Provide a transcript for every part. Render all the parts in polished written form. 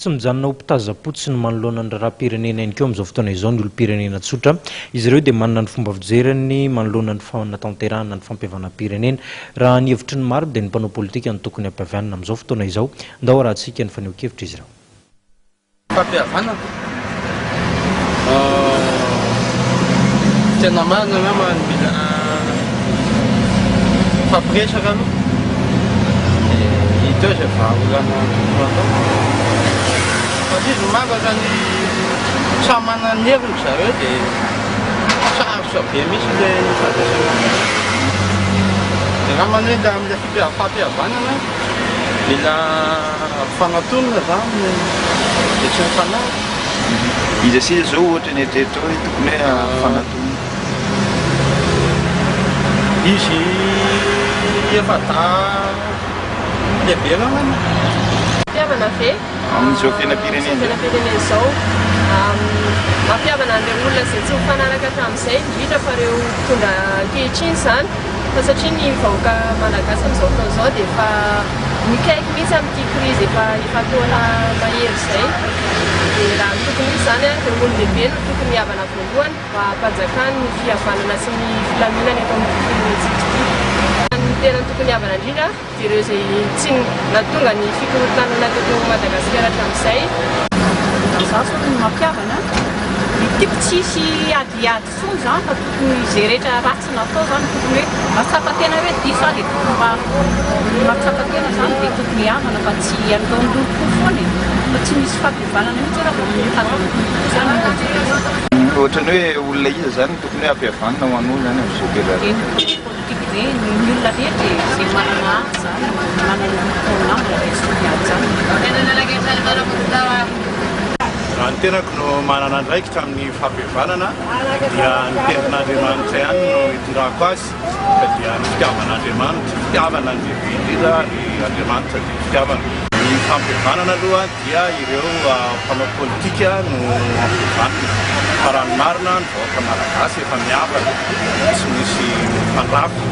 tsy mijanona ho mpitazapotsy ny manoloana ny rahapirenena ihany keo amin'izao fotoana izao ny olo-pirenena tsotra. Izy ireo dia manana ny fomba fijeriny manoloana ny fanatanterahana ny fampihavanam-pirenena. Raha ny hevitry ny Maro dia ny mpanao politika ny tokony hampihavanina amin'izao fotoana izao. Ndao raha tsika ny faneho-kevitra izy ireo. Fampihavanana tena marina nama mila fampiresaka aloha hita zay vahaolana satria zomanga zany samy manana ny heviny zareo dia sarotra be misy le fampiasana dia raha manenda amin'ilay fampihavanana mila fanatonina zany dia tsy mifanahy. Izy asia zao ohatra ny eritreretra hoe tokony hoe fanatona. Izy efa lehibe ngambany. Mampihavana ve? Amin'izao firenena izao mampihavana an'ireo olona izay tsy mifanaraka hatramin'izay indrindra fa ireo mpitondra ankehitriny izany fa satria ny vahoaka malagasy amin'izao fotoana izao dia efa mikaiky mihitsy amin'ity krizy efa taona mahery izay. Dia raha ny tokony misy zany ireo olon-dehibe no tokony mihavana voalohany mba hampajakany ny fihavanana sy ny filaminana eto amin'ny firenentsika. Ny tena tokony havana indrindra dia ireo izay tsy nahatonga ny fikorotanana teto Madagasikara hatramin'izay. Zaho tokony mampihavana tiako tsisy adiady foana zany fa tokony izay rehetra ratsy natao zany tokony hoe mahatsapa tena hoe diso dia tokony mahatsapa tena zany dia tokony havana fa tsy andondolo foana fa tsy misy fampihavanana mihitsy raha vao zany. Ohatrany hoe olona iza zany tokony hoe hampihavanina ho an'olo zany amin'izao toerana. Politika ve ny olona rehetra izay manana ady zany manana mpolonamana resaka ady zany. Raha ny tenako no manana andraikitra amin'ny fampihavanana dia ny tentin'Andriamanitra ihany no hitondrako azy fa dia ny fitiavan'Andriamanitra, fitiavana ny indrindra ny Andriamanitra dia fitiavana. Ny fampihavanana aloha dia ireo mpanao politika no hampihavanina. Fa raha ny marina ny vahoaka malagasy efa mihavana tsy misy mpandrafy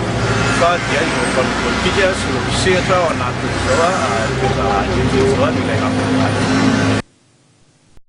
fa dia ireo mpanao politika sy ireo mpisehatra ao anatin'izao toe-draharaha izao no ilay hampihavana.